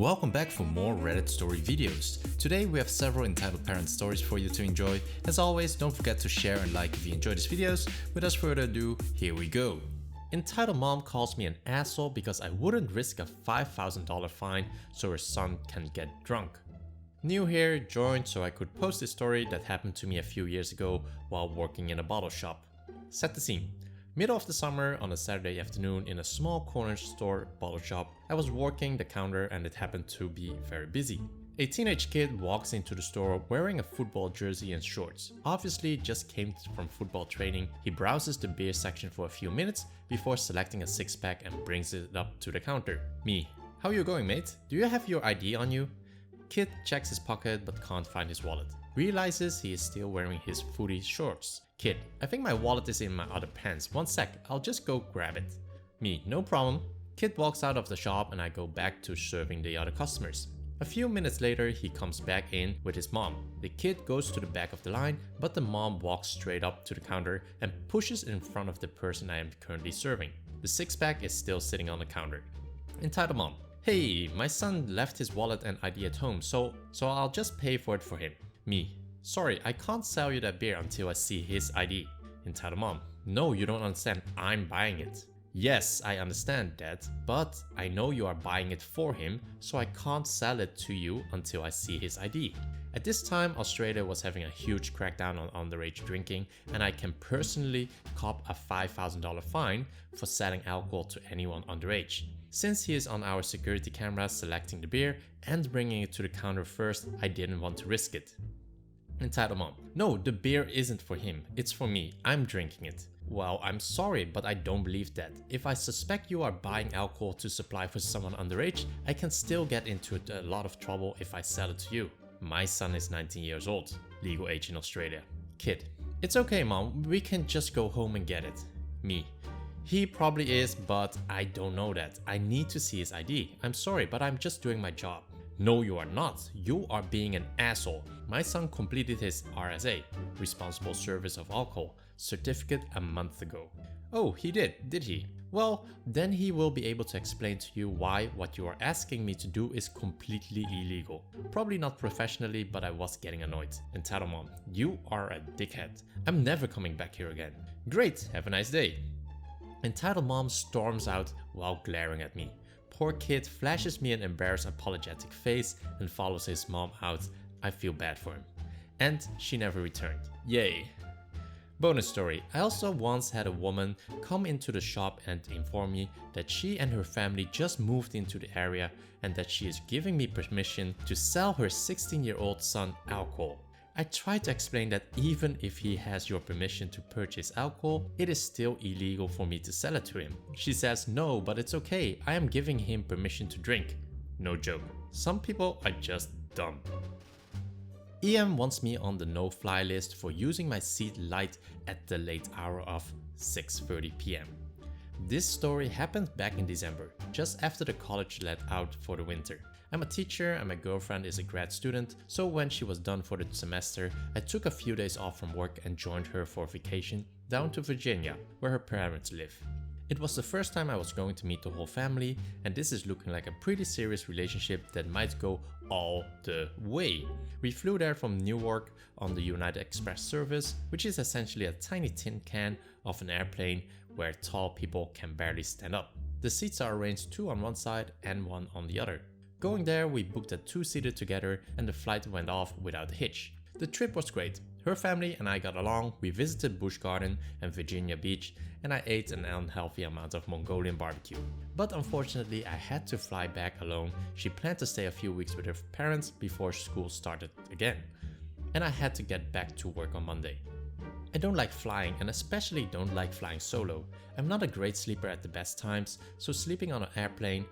Welcome back for more Reddit story videos. Today we have several entitled parent stories for you to enjoy. As always, don't forget to share and like if you enjoy these videos. Without further ado, here we go. Entitled mom calls me an asshole because I wouldn't risk a $5,000 fine so her son can get drunk. New here, joined so I could post a story that happened to me a few years ago while working in a bottle shop. Set the scene. Middle of the summer on a Saturday afternoon in a small corner store bottle shop, I was working the counter and it happened to be very busy. A teenage kid walks into the store wearing a football jersey and shorts. Obviously just came from football training. He browses the beer section for a few minutes before selecting a six-pack and brings it up to the counter. Me: "How you going, mate? Do you have your ID on you?" Kid checks his pocket but can't find his wallet. Realizes he is still wearing his footy shorts. Kid: "I think my wallet is in my other pants. One sec, I'll just go grab it." Me: "No problem." Kid walks out of the shop and I go back to serving the other customers. A few minutes later, he comes back in with his mom. The kid goes to the back of the line, but the mom walks straight up to the counter and pushes in front of the person I am currently serving. The six-pack is still sitting on the counter. Entitled mom: "Hey, my son left his wallet and ID at home, so I'll just pay for it for him." Me: "Sorry, I can't sell you that beer until I see his ID." Entitled mom: "No, you don't understand. I'm buying it." "Yes, I understand that, but I know you are buying it for him, so I can't sell it to you until I see his ID." At this time, Australia was having a huge crackdown on underage drinking, and I can personally cop a $5,000 fine for selling alcohol to anyone underage. Since he is on our security camera selecting the beer and bringing it to the counter first, I didn't want to risk it. Entitled mom: "No, the beer isn't for him, it's for me. I'm drinking it." "Well, I'm sorry, but I don't believe that. If I suspect you are buying alcohol to supply for someone underage, I can still get into a lot of trouble if I sell it to you. My son is 19 years old, legal age in Australia." Kid: "It's okay, mom, we can just go home and get it." Me: "He probably is, but I don't know that. I need to see his ID. I'm sorry, but I'm just doing my job." "No, you are not. You are being an asshole. My son completed his RSA, Responsible Service of Alcohol, certificate a month ago." "Oh, he did he? Well, then he will be able to explain to you why what you are asking me to do is completely illegal. Probably not professionally, but I was getting annoyed." Entitled mom: "You are a dickhead. I'm never coming back here again." "Great, have a nice day." Entitled mom storms out while glaring at me. Poor kid flashes me an embarrassed apologetic face and follows his mom out. I feel bad for him. And she never returned. Yay. Bonus story: I also once had a woman come into the shop and inform me that she and her family just moved into the area and that she is giving me permission to sell her 16-year-old son alcohol. I tried to explain that even if he has your permission to purchase alcohol, it is still illegal for me to sell it to him. She says, "No, but it's okay, I am giving him permission to drink." No joke. Some people are just dumb. EM wants me on the no-fly list for using my seat light at the late hour of 6:30 p.m. This story happened back in December, just after the college let out for the winter. I'm a teacher and my girlfriend is a grad student, so when she was done for the semester, I took a few days off from work and joined her for vacation down to Virginia, where her parents live. It was the first time I was going to meet the whole family, and this is looking like a pretty serious relationship that might go all the way. We flew there from Newark on the United Express service, which is essentially a tiny tin can of an airplane where tall people can barely stand up. The seats are arranged 2 on one side and 1 on the other. Going there, we booked a 2-seater together and the flight went off without a hitch. The trip was great. Her family and I got along, we visited Busch Garden and Virginia Beach, and I ate an unhealthy amount of Mongolian barbecue. But unfortunately, I had to fly back alone. She planned to stay a few weeks with her parents before school started again. And I had to get back to work on Monday. I don't like flying and especially don't like flying solo. I'm not a great sleeper at the best times, so sleeping on a plane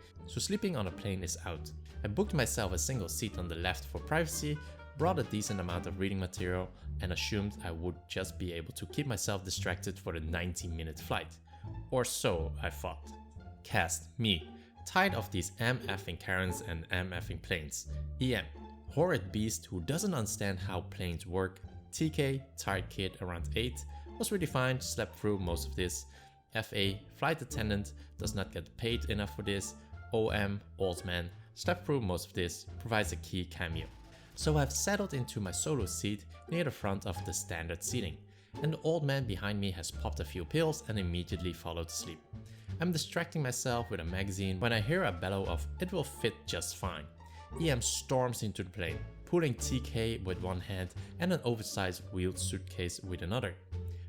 is out. I booked myself a single seat on the left for privacy, brought a decent amount of reading material, and assumed I would just be able to keep myself distracted for the 90-minute flight. Or so I thought. Cast: me. Tired of these MFing Karens and MFing planes. EM. Horrid beast who doesn't understand how planes work. TK, tired kid around 8, was really fine, slept through most of this. FA, flight attendant, does not get paid enough for this. OM, old man, slept through most of this, provides a key cameo. So I've settled into my solo seat near the front of the standard seating, and the old man behind me has popped a few pills and immediately followed sleep. I'm distracting myself with a magazine when I hear a bellow of "it will fit just fine." EM storms into the plane, pulling TK with one hand and an oversized wheeled suitcase with another.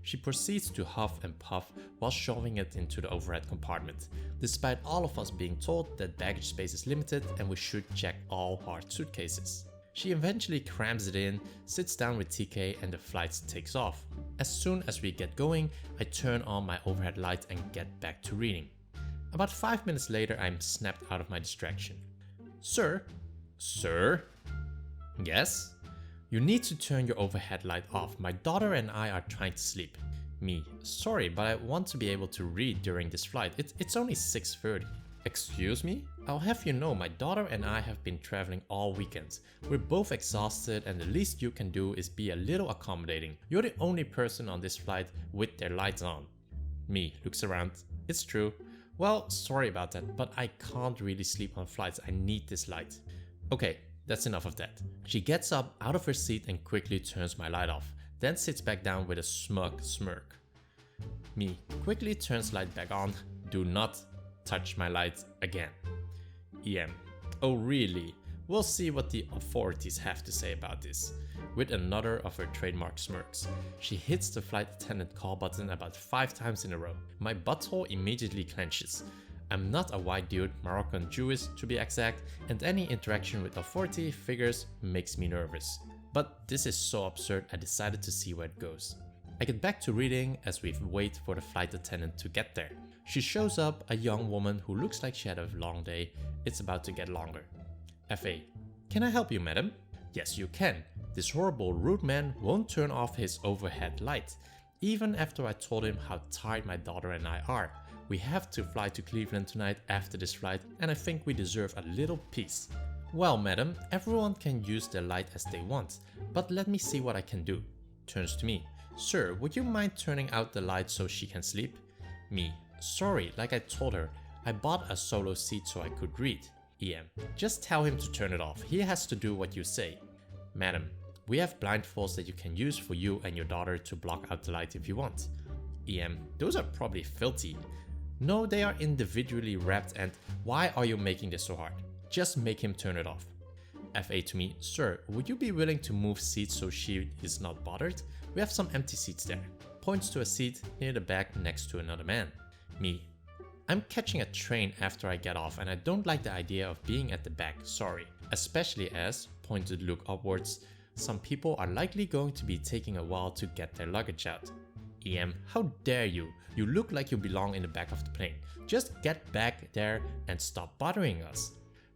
She proceeds to huff and puff while shoving it into the overhead compartment, despite all of us being told that baggage space is limited and we should check all hard suitcases. She eventually crams it in, sits down with TK, and the flight takes off. As soon as we get going, I turn on my overhead light and get back to reading. About 5 minutes later, I'm snapped out of my distraction. "Sir?" "Sir?" "Yes?" "You need to turn your overhead light off. My daughter and I are trying to sleep." Me: "Sorry, but I want to be able to read during this flight. It's only 6:30. "Excuse me? I'll have you know my daughter and I have been traveling all weekend. We're both exhausted and the least you can do is be a little accommodating. You're the only person on this flight with their lights on." Me looks around. "It's true. Well, sorry about that, but I can't really sleep on flights. I need this light." "Okay, that's enough of that." She gets up out of her seat and quickly turns my light off, then sits back down with a smug smirk. Me quickly turns light back on. "Do not touch my light again." EM: "Oh really? We'll see what the authorities have to say about this." With another of her trademark smirks, she hits the flight attendant call button about 5 times in a row. My butthole immediately clenches. I'm not a white dude, Moroccan Jewish to be exact, and any interaction with authority figures makes me nervous. But this is so absurd, I decided to see where it goes. I get back to reading as we wait for the flight attendant to get there. She shows up, a young woman who looks like she had a long day. It's about to get longer. FA: "Can I help you, madam?" "Yes, you can. This horrible rude man won't turn off his overhead light, even after I told him how tired my daughter and I are. We have to fly to Cleveland tonight after this flight, and I think we deserve a little peace." "Well, madam, everyone can use their light as they want, but let me see what I can do." Turns to me. "Sir, would you mind turning out the light so she can sleep?" Me: "Sorry, like I told her, I bought a solo seat so I could read." EM: "Just tell him to turn it off. He has to do what you say." "Madam, we have blindfolds that you can use for you and your daughter to block out the light if you want." EM: "Those are probably filthy." "No, they are individually wrapped, and why are you making this so hard? Just make him turn it off." FA to me: "Sir, would you be willing to move seats so she is not bothered? We have some empty seats there." Points to a seat near the back next to another man. Me: "I'm catching a train after I get off and I don't like the idea of being at the back, sorry. Especially as," pointed look upwards, "some people are likely going to be taking a while to get their luggage out." EM: "How dare you? You look like you belong in the back of the plane. Just get back there and stop bothering us."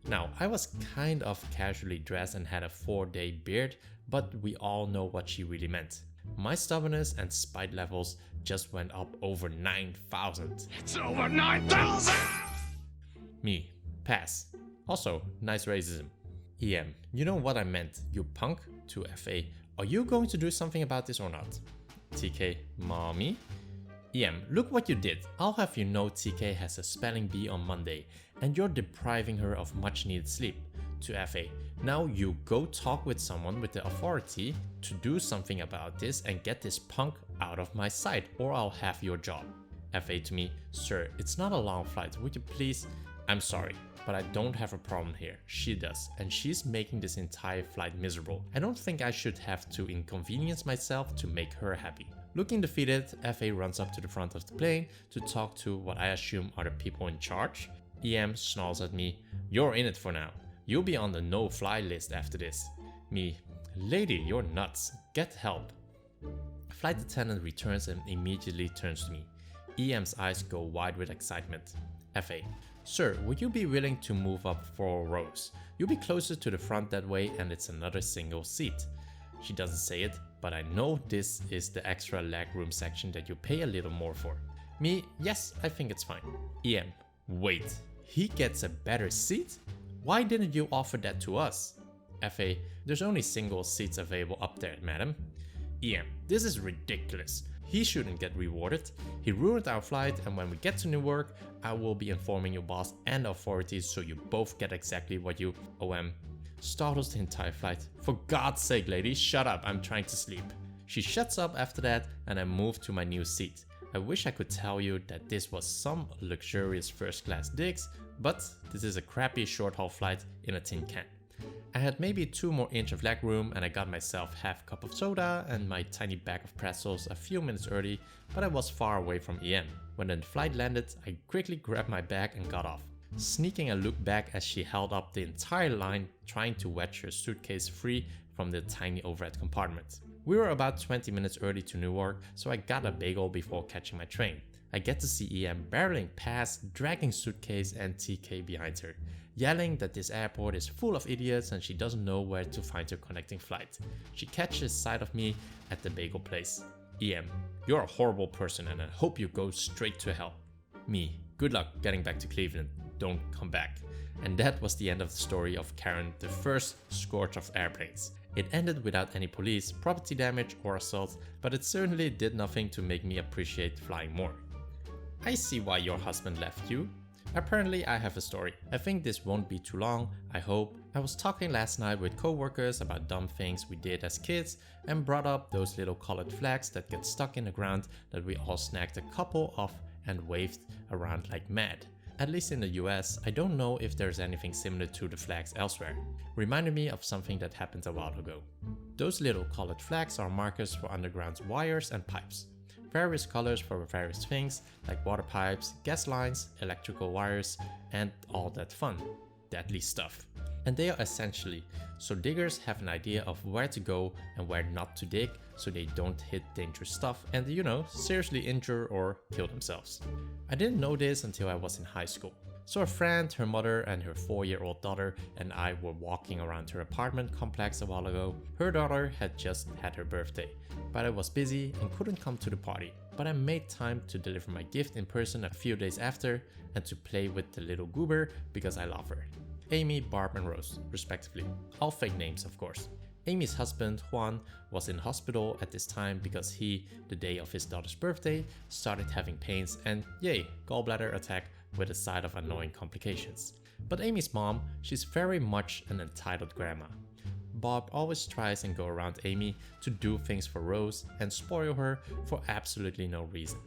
Now, I was kind of casually dressed and had a 4-day beard, but we all know what she really meant. My stubbornness and spite levels just went up over 9,000. It's over 9,000! Me: "Pass. Also, nice racism." EM: "You know what I meant, you punk." To FA: "Are you going to do something about this or not?" TK: "Mommy?" EM: "Look what you did. I'll have you know TK has a spelling bee on Monday, and you're depriving her of much needed sleep." To FA: "Now you go talk with someone with the authority to do something about this and get this punk out of my sight, or I'll have your job." FA to me: "Sir, it's not a long flight. Would you please?" "I'm sorry, but I don't have a problem here. She does, and she's making this entire flight miserable. I don't think I should have to inconvenience myself to make her happy." Looking defeated, FA runs up to the front of the plane to talk to what I assume are the people in charge. EM snarls at me: "You're in it for now. You'll be on the no-fly list after this." Me: "Lady, you're nuts. Get help." Flight attendant returns and immediately turns to me. EM's eyes go wide with excitement. FA: "Sir, would you be willing to move up 4 rows? You'll be closer to the front that way and it's another single seat." She doesn't say it, but I know this is the extra legroom section that you pay a little more for. Me: "Yes, I think it's fine." EM: "Wait, he gets a better seat? Why didn't you offer that to us?" FA: "There's only single seats available up there, madam." EM: "This is ridiculous. He shouldn't get rewarded. He ruined our flight, and when we get to Newark, I will be informing your boss and authorities so you both get exactly what you startles the entire flight. For God's sake, lady, shut up, I'm trying to sleep. She shuts up after that, and I move to my new seat. I wish I could tell you that this was some luxurious first class digs, but this is a crappy short haul flight in a tin can. I had maybe 2 more inches of leg room, and I got myself half a cup of soda and my tiny bag of pretzels a few minutes early, but I was far away from EM. When the flight landed, I quickly grabbed my bag and got off, sneaking a look back as she held up the entire line trying to wedge her suitcase free from the tiny overhead compartment. We were about 20 minutes early to Newark, so I got a bagel before catching my train. I get to see EM barreling past, dragging suitcase and TK behind her, yelling that this airport is full of idiots and she doesn't know where to find her connecting flight. She catches sight of me at the bagel place. EM, you're a horrible person and I hope you go straight to hell. Me, good luck getting back to Cleveland. Don't come back. And that was the end of the story of Karen, the first scourge of airplanes. It ended without any police, property damage or assault, but it certainly did nothing to make me appreciate flying more. I see why your husband left you. Apparently I have a story. I think this won't be too long, I hope. I was talking last night with co-workers about dumb things we did as kids and brought up those little colored flags that get stuck in the ground that we all snagged a couple of and waved around like mad. At least in the US, I don't know if there's anything similar to the flags elsewhere. Reminded me of something that happened a while ago. Those little colored flags are markers for underground wires and pipes. Various colors for various things like water pipes, gas lines, electrical wires, and all that fun, deadly stuff. And they are essentially so diggers have an idea of where to go and where not to dig so they don't hit dangerous stuff and seriously injure or kill themselves. I didn't know this until I was in high school. So a friend, her mother and her 4-year-old daughter and I were walking around her apartment complex a while ago. Her daughter had just had her birthday, but I was busy and couldn't come to the party. But I made time to deliver my gift in person a few days after and to play with the little goober because I love her. Amy, Barb and Rose, respectively. All fake names, of course. Amy's husband, Juan, was in hospital at this time because he, the day of his daughter's birthday, started having pains and gallbladder attack with a side of annoying complications. But Amy's mom, she's very much an entitled grandma. Bob always tries and go around Amy to do things for Rose and spoil her for absolutely no reason.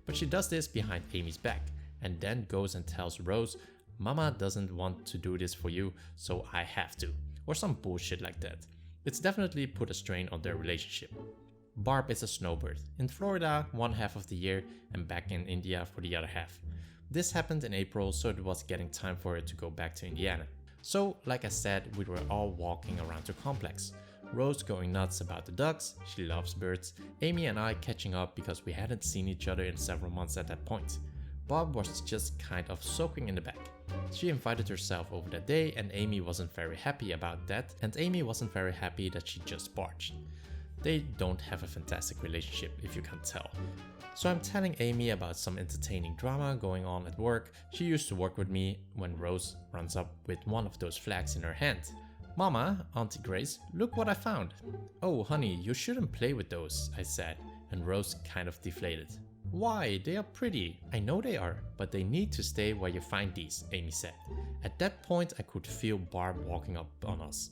But she does this behind Amy's back and then goes and tells Rose, Mama doesn't want to do this for you, so I have to. Or some bullshit like that. It's definitely put a strain on their relationship. Barb is a snowbird, in Florida 1/2 of the year and back in India for the other half. This happened in April, so it was getting time for her to go back to Indiana. So, like I said, we were all walking around her complex. Rose going nuts about the ducks, she loves birds, Amy and I catching up because we hadn't seen each other in several months at that point. Bob was just kind of soaking in the back. She invited herself over that day and Amy wasn't very happy about that, and Amy wasn't very happy that she just barged. They don't have a fantastic relationship if you can't tell. So I'm telling Amy about some entertaining drama going on at work. She used to work with me when Rose runs up with one of those flags in her hand. Mama, Auntie Grace, look what I found. Oh honey, you shouldn't play with those, I said, and Rose kind of deflated. Why? They are pretty. I know they are, but they need to stay where you find these, Amy said. At that point I could feel Barb walking up on us.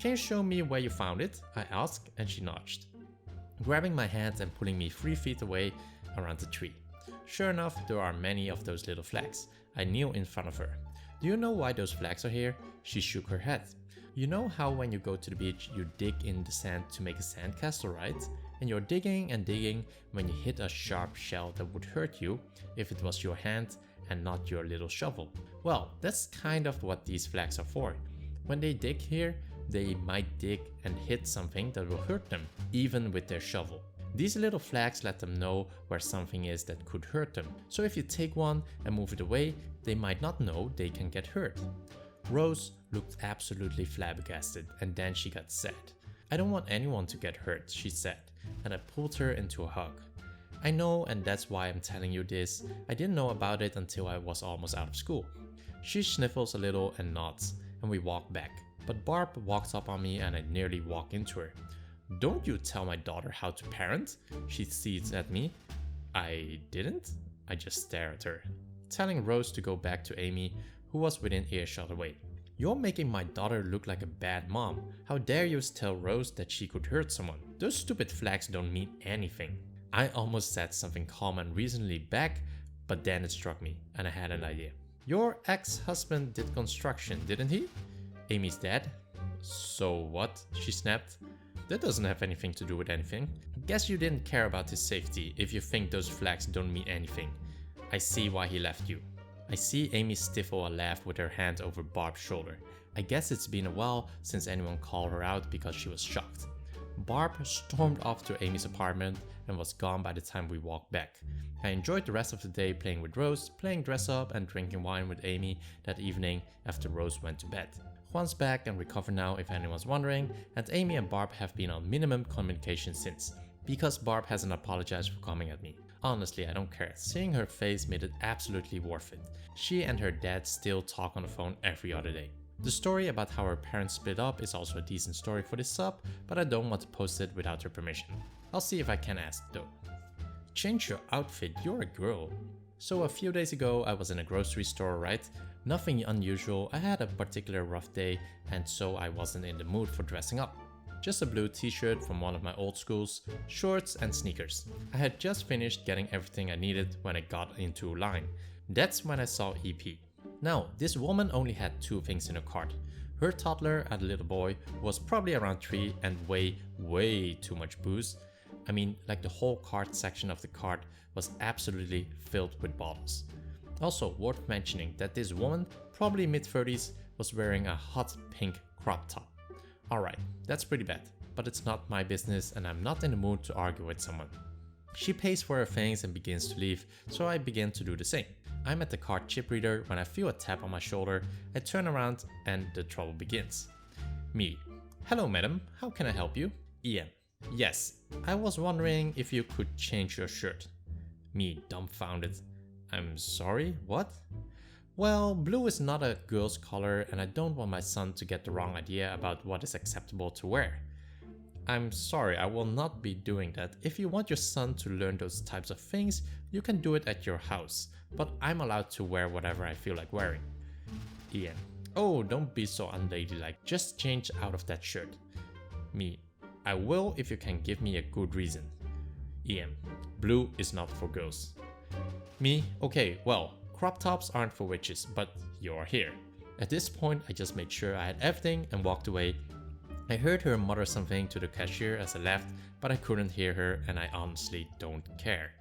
Can you show me where you found it? I asked, and she nudged, grabbing my hand and pulling me 3 feet away around the tree. Sure enough, there are many of those little flags. I kneel in front of her. Do you know why those flags are here? She shook her head. You know how when you go to the beach you dig in the sand to make a sandcastle, right? And you're digging and digging when you hit a sharp shell that would hurt you if it was your hand and not your little shovel. Well, that's kind of what these flags are for. When they dig here, they might dig and hit something that will hurt them, even with their shovel. These little flags let them know where something is that could hurt them. So if you take one and move it away, they might not know they can get hurt. Rose looked absolutely flabbergasted and then she got sad. I don't want anyone to get hurt, she said, and I pulled her into a hug. I know, and that's why I'm telling you this. I didn't know about it until I was almost out of school. She sniffles a little and nods, and we walk back. But Barb walks up on me and I nearly walk into her. Don't you tell my daughter how to parent? She sees at me. I didn't? I just stare at her, telling Rose to go back to Amy, who was within earshot away. You're making my daughter look like a bad mom. How dare you tell Rose that she could hurt someone? Those stupid flags don't mean anything. I almost said something calm and reasonably back, but then it struck me, and I had an idea. Your ex-husband did construction, didn't he? Amy's dad. So what? She snapped. That doesn't have anything to do with anything. Guess you didn't care about his safety if you think those flags don't mean anything. I see why he left you. I see Amy stifle a laugh with her hand over Barb's shoulder. I guess it's been a while since anyone called her out because she was shocked. Barb stormed off to Amy's apartment and was gone by the time we walked back. I enjoyed the rest of the day playing with Rose, playing dress up and drinking wine with Amy that evening after Rose went to bed. Juan's back and recovered now if anyone's wondering, and Amy and Barb have been on minimum communication since, because Barb hasn't apologized for coming at me. Honestly, I don't care. Seeing her face made it absolutely worth it. She and her dad still talk on the phone every other day. The story about how her parents split up is also a decent story for this sub, but I don't want to post it without her permission. I'll see if I can ask though. Change your outfit, you're a girl. So a few days ago I was in a grocery store, right? Nothing unusual, I had a particular rough day and so I wasn't in the mood for dressing up. Just a blue t-shirt from one of my old schools, shorts and sneakers. I had just finished getting everything I needed when I got into line. That's when I saw EP. Now, this woman only had 2 things in her cart. Her toddler and a little boy who was probably around 3 and way too much booze. I mean, like the whole cart section of the cart was absolutely filled with bottles. Also worth mentioning that this woman, probably mid-30s, was wearing a hot pink crop top. Alright, that's pretty bad, but it's not my business and I'm not in the mood to argue with someone. She pays for her things and begins to leave, so I begin to do the same. I'm at the cart chip reader when I feel a tap on my shoulder. I turn around and the trouble begins. Me. Hello madam, how can I help you? Ian. Yes, I was wondering if you could change your shirt. Me, dumbfounded. I'm sorry, what? Well, blue is not a girl's color and I don't want my son to get the wrong idea about what is acceptable to wear. I'm sorry, I will not be doing that. If you want your son to learn those types of things, you can do it at your house, but I'm allowed to wear whatever I feel like wearing. Ian. Oh, don't be so unladylike, just change out of that shirt. Me. I will if you can give me a good reason. Ian. Blue is not for girls. Me. Okay, well, crop tops aren't for witches, but you're here. At this point, I just made sure I had everything and walked away. I heard her mutter something to the cashier as I left, but I couldn't hear her and I honestly don't care.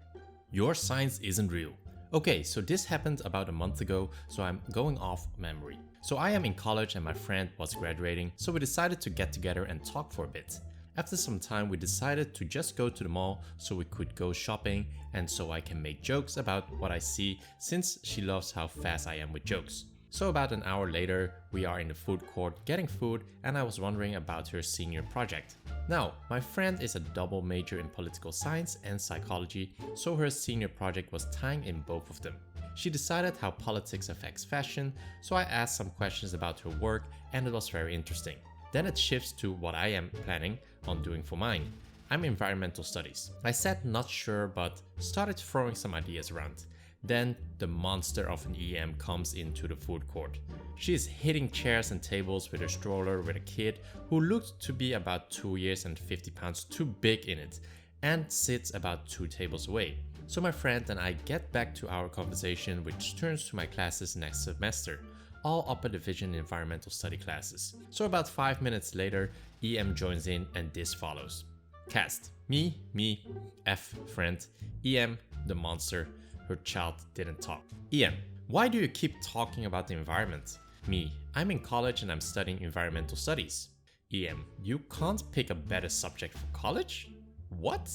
Your science isn't real. Okay, so this happened about a month ago, so I'm going off memory. So I am in college and my friend was graduating, so we decided to get together and talk for a bit. After some time we decided to just go to the mall so we could go shopping and so I can make jokes about what I see since she loves how fast I am with jokes. So about an hour later we are in the food court getting food and I was wondering about her senior project. Now, my friend is a double major in political science and psychology, so her senior project was tying in both of them. She decided how politics affects fashion, so I asked some questions about her work and it was very interesting. Then it shifts to what I am planning on doing for mine. I'm environmental studies. I said not sure but started throwing some ideas around. Then the monster of an EM comes into the food court. She is hitting chairs and tables with her stroller with a kid who looked to be about 2 years and 50 pounds too big in it and sits about 2 tables away. So my friend and I get back to our conversation, which turns to my classes next semester, all upper division environmental study classes. So about 5 minutes later, EM joins in and this follows. Cast. Me, F, friend, EM, the monster. Her child didn't talk. EM. Why do you keep talking about the environment? Me. I'm in college and I'm studying environmental studies. EM. You can't pick a better subject for college? What?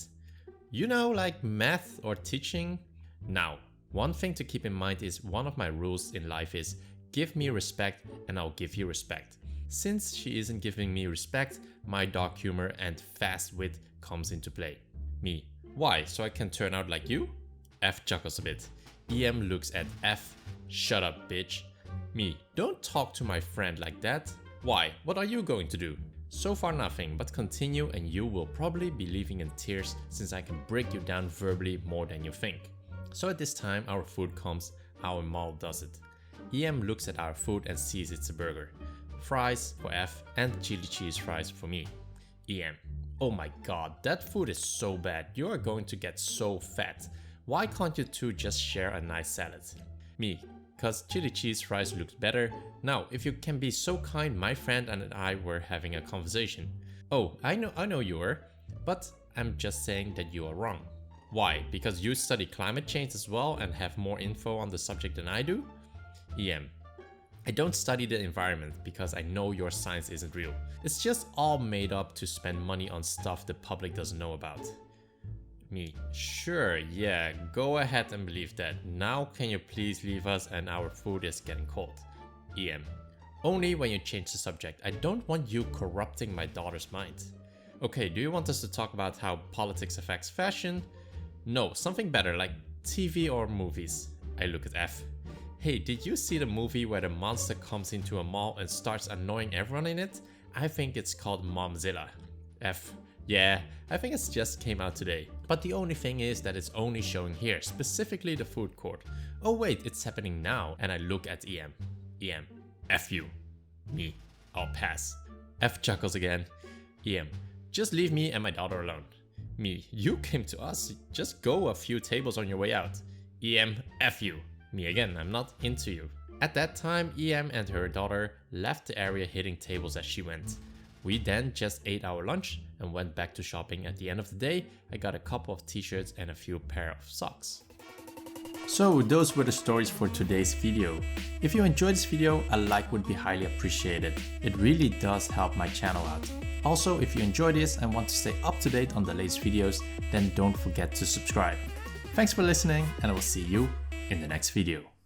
You know, like math or teaching? Now, one thing to keep in mind is one of my rules in life is give me respect and I'll give you respect. Since she isn't giving me respect, my dark humor and fast wit comes into play. Me. Why? So I can turn out like you? F chuckles a bit. EM looks at F. Shut up, bitch. Me. Don't talk to my friend like that. Why? What are you going to do? So far nothing, but continue and you will probably be leaving in tears since I can break you down verbally more than you think. So at this time our food comes, our mouth does it. EM looks at our food and sees it's a burger. Fries for F and chili cheese fries for me. EM: oh my god, that food is so bad, you are going to get so fat. Why can't you two just share a nice salad? Me: cause chili cheese fries looks better. Now, if you can be so kind, my friend and I were having a conversation. Oh, I know you were, but I'm just saying that you are wrong. Why? Because you study climate change as well and have more info on the subject than I do? EM: I don't study the environment because I know your science isn't real. It's just all made up to spend money on stuff the public doesn't know about. Me: sure, yeah, go ahead and believe that. Now can you please leave us and our food is getting cold. EM: only when you change the subject. I don't want you corrupting my daughter's mind. Okay, do you want us to talk about how politics affects fashion? No, something better like TV or movies. I look at F. Hey, did you see the movie where the monster comes into a mall and starts annoying everyone in it? I think it's called Momzilla. F: yeah, I think it just came out today. But the only thing is that it's only showing here, specifically the food court. Oh wait, it's happening now, and I look at EM. EM: F you. Me: I'll pass. F chuckles again. EM: just leave me and my daughter alone. Me: you came to us, just go a few tables on your way out. EM: F you. Me again, I'm not into you. At that time, EM and her daughter left the area hitting tables as she went. We then just ate our lunch and went back to shopping. At the end of the day, I got a couple of t-shirts and a few pair of socks. So those were the stories for today's video. If you enjoyed this video, a like would be highly appreciated. It really does help my channel out. Also, if you enjoy this and want to stay up to date on the latest videos, then don't forget to subscribe. Thanks for listening, and I will see you in the next video.